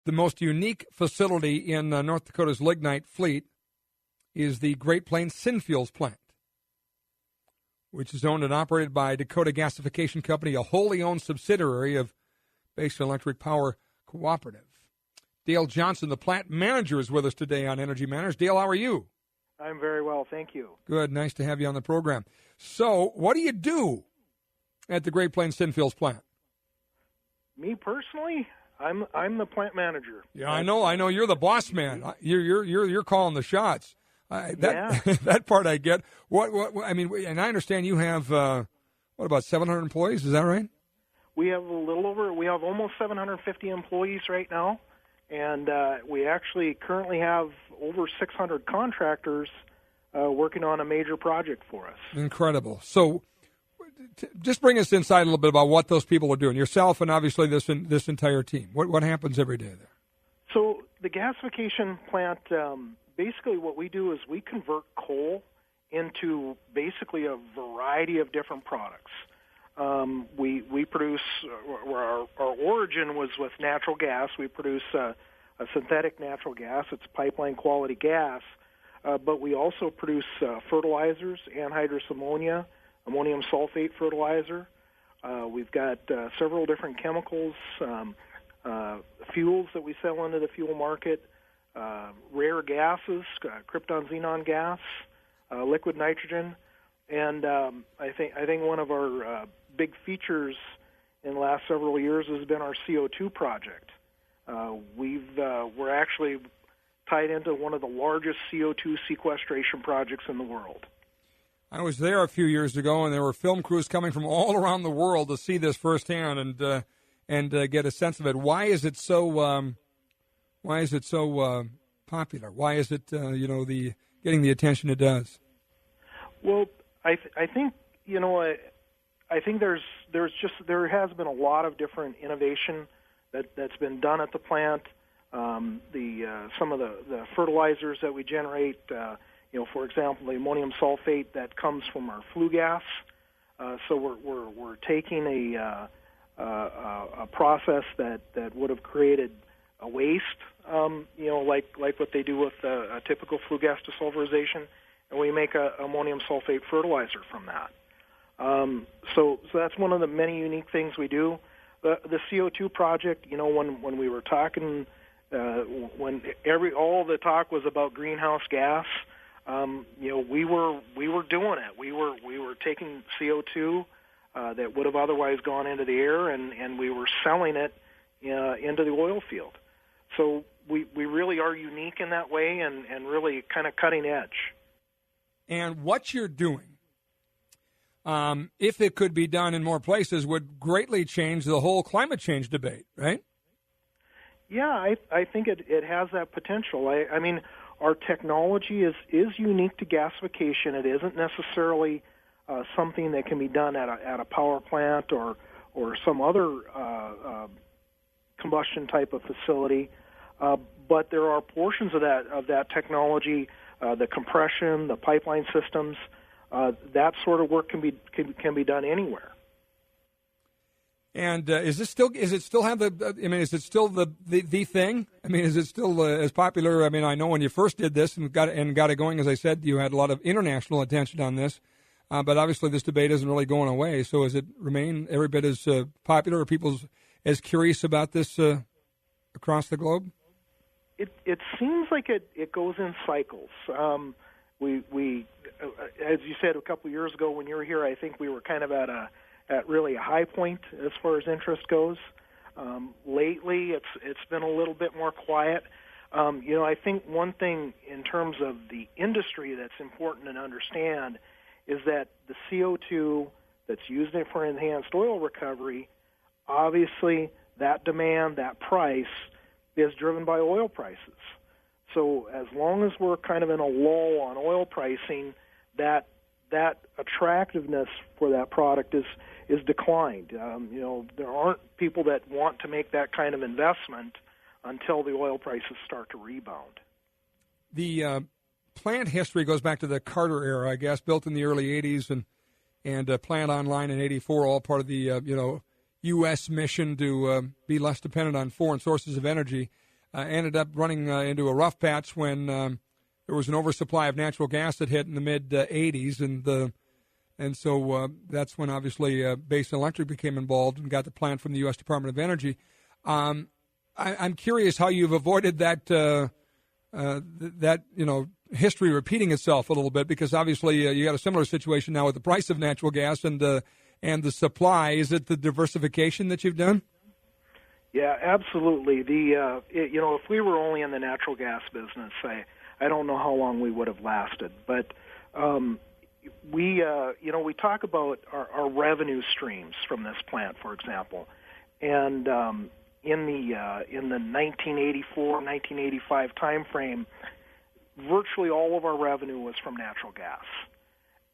the most unique facility in North Dakota's Lignite fleet is the Great Plains Synfuels Plant, which is owned and operated by Dakota Gasification Company, a wholly owned subsidiary of Basin Electric Power Cooperative. Dale Johnson, the plant manager, is with us today on Energy Matters. Dale, how are you? I'm very well, thank you. Good, nice to have you on the program. So, what do you do at the Great Plains Synfuels Plant? Me personally, I'm the plant manager. Yeah, I know. You're the boss man. You're calling the shots. That part I get. What I mean, and I understand you have what about 700 employees? Is that right? We have almost 750 employees right now, and we actually currently have over 600 contractors working on a major project for us. Incredible. So, just bring us inside a little bit about what those people are doing. Yourself and obviously this entire team. What happens every day there? So the gasification plant, basically what we do is we convert coal into basically a variety of different products. We produce, our origin was with natural gas. We produce a synthetic natural gas. It's pipeline quality gas. But we also produce fertilizers, anhydrous ammonia, ammonium sulfate fertilizer. We've got several different chemicals, fuels that we sell into the fuel market, rare gases, krypton xenon gas, liquid nitrogen, and I think one of our big features in the last several years has been our CO2 project. We're actually tied into one of the largest CO2 sequestration projects in the world. I was there a few years ago, and there were film crews coming from all around the world to see this firsthand and get a sense of it. Why is it so popular? Why is it getting the attention it does? Well, I think there has been a lot of different innovation that's been done at the plant. Some of the fertilizers that we generate. For example, the ammonium sulfate that comes from our flue gas. So we're taking a process that would have created a waste, like what they do with a typical flue gas desulfurization, and we make a ammonium sulfate fertilizer from that. So that's one of the many unique things we do. The CO2 project, when we were talking, when all the talk was about greenhouse gas. We were doing it. We were taking CO2 that would have otherwise gone into the air, and we were selling it into the oil field. So we really are unique in that way, and really kind of cutting edge. And what you're doing, if it could be done in more places, would greatly change the whole climate change debate, right? Yeah, I think it has that potential. I mean, our technology is unique to gasification. It isn't necessarily something that can be done at a power plant or some other combustion type of facility. But there are portions of that technology, the compression, the pipeline systems, that sort of work can be done anywhere. And is it still have the? I mean, is it still the thing? I mean, is it still as popular? I mean, I know when you first did this and got it going, as I said, you had a lot of international attention on this, but obviously this debate isn't really going away. So, does it remain every bit as popular? Are people as curious about this across the globe? It seems like it goes in cycles. We as you said a couple of years ago when you were here, I think we were kind of at really a high point as far as interest goes. Lately, it's been a little bit more quiet. I think one thing in terms of the industry that's important to understand is that the CO2 that's used for enhanced oil recovery, obviously that demand, that price, is driven by oil prices. So as long as we're kind of in a lull on oil pricing, that attractiveness for that product is declined. There aren't people that want to make that kind of investment until the oil prices start to rebound. The plant history goes back to the Carter era, I guess, built in the early 80s and plant online in 84, all part of the U.S. mission to be less dependent on foreign sources of energy. ended up running into a rough patch when there was an oversupply of natural gas that hit in the mid 80s, and so that's when obviously Basin Electric became involved and got the plant from the U.S. Department of Energy. I'm curious how you've avoided that history repeating itself a little bit, because obviously you got a similar situation now with the price of natural gas and the supply. Is it the diversification that you've done? Yeah, absolutely. If we were only in the natural gas business, I don't know how long we would have lasted. But we talk about our revenue streams from this plant, for example, and in the 1984, 1985 time frame, virtually all of our revenue was from natural gas.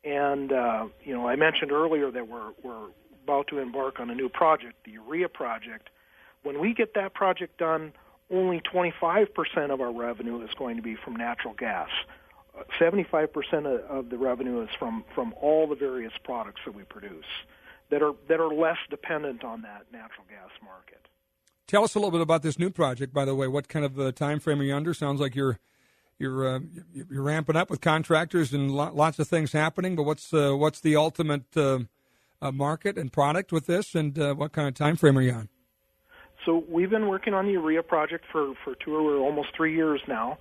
And I mentioned earlier that we're about to embark on a new project, the urea project. When we get that project done, only 25% of our revenue is going to be from natural gas. 75% of the revenue is from all the various products that we produce that are less dependent on that natural gas market. Tell us a little bit about this new project, by the way. What kind of time frame are you under? Sounds like you're ramping up with contractors and lots of things happening. But what's the ultimate market and product with this, and what kind of time frame are you on? So we've been working on the urea project for 2 or almost 3 years now.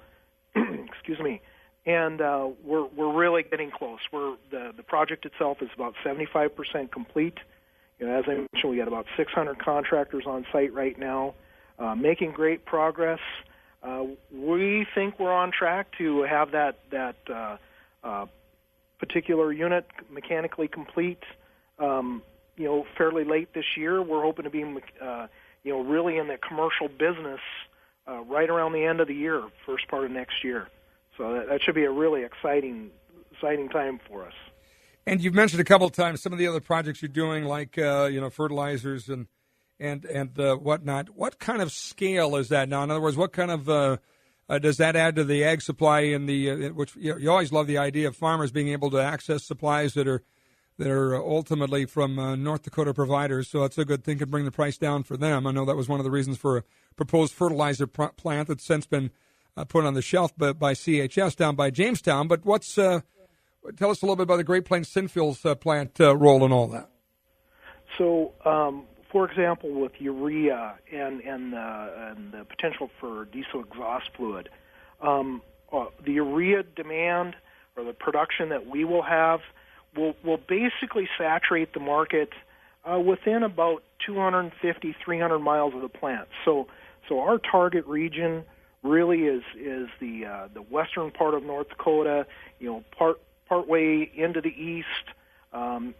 Excuse me. And we're really getting close. The project itself is about 75% complete. As I mentioned, we got about 600 contractors on site right now, making great progress. We think we're on track to have that particular unit mechanically complete, fairly late this year. We're hoping to be, really in the commercial business right around the end of the year, first part of next year. So that should be a really exciting time for us. And you've mentioned a couple of times some of the other projects you're doing, like fertilizers and whatnot. What kind of scale is that now? In other words, what kind of does that add to the ag supply? Which you always love the idea of farmers being able to access supplies that are ultimately from North Dakota providers. So that's a good thing to bring the price down for them. I know that was one of the reasons for a proposed fertilizer plant that's since been put on the shelf by CHS down by Jamestown. But tell us a little bit about the Great Plains Synfuels Plant role and all that. So, for example, with urea and the potential for diesel exhaust fluid, the urea demand or the production that we will have will basically saturate the market within about 250, 300 miles of the plant. So our target region really is the western part of North Dakota, partway into the east, and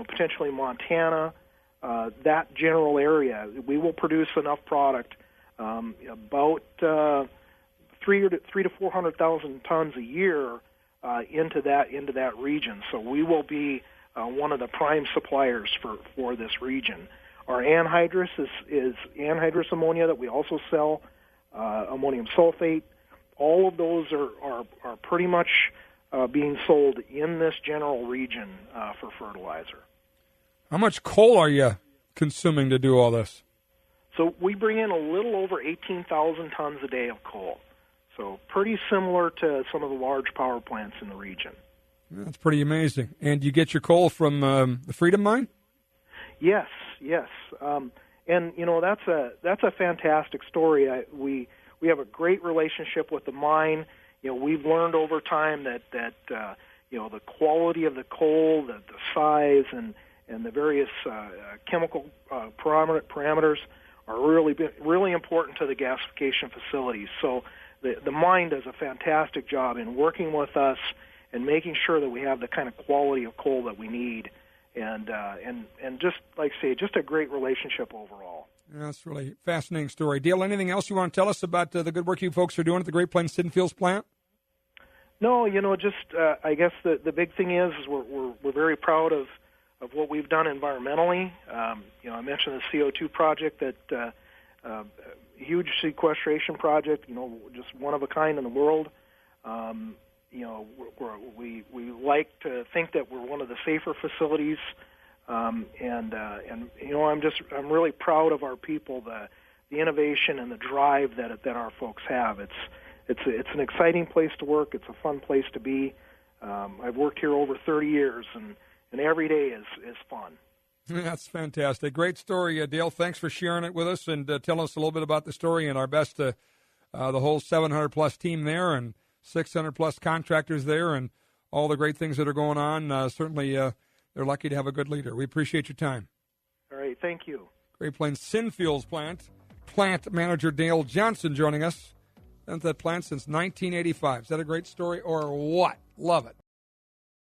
potentially Montana. That general area, we will produce enough product, about 300 to 400,000 tons a year into that region. So we will be one of the prime suppliers for this region. Our anhydrous is anhydrous ammonia that we also sell, ammonium sulfate. All of those are pretty much being sold in this general region for fertilizer. How much coal are you consuming to do all this? So we bring in a little over 18,000 tons a day of coal. So pretty similar to some of the large power plants in the region. That's pretty amazing. And you get your coal from the Freedom Mine? Yes. And that's a fantastic story. We have a great relationship with the mine. We've learned over time that the quality of the coal, the size, and the various chemical parameters are really important to the gasification facilities. So the mine does a fantastic job in working with us and making sure that we have the kind of quality of coal that we need, and just like I say, just a great relationship overall. Yeah, that's a really fascinating story. Dale, anything else you want to tell us about the good work you folks are doing at the Great Plains Synfuels Plant? No, I guess the big thing is we're very proud of what we've done environmentally. I mentioned the CO2 project, that huge sequestration project, just one of a kind in the world. We like to think that we're one of the safer facilities, and I'm really proud of our people, the innovation and the drive that our folks have. It's an exciting place to work. It's a fun place to be. I've worked here over 30 years, and every day is fun. That's fantastic. Great story, Dale. Thanks for sharing it with us and telling us a little bit about the story, and our best to the whole 700-plus team there and 600-plus contractors there and all the great things that are going on. Certainly, they're lucky to have a good leader. We appreciate your time. All right. Thank you. Great Plains Synfuels Plant Manager Dale Johnson joining us. Been at that plant since 1985. Is that a great story or what? Love it.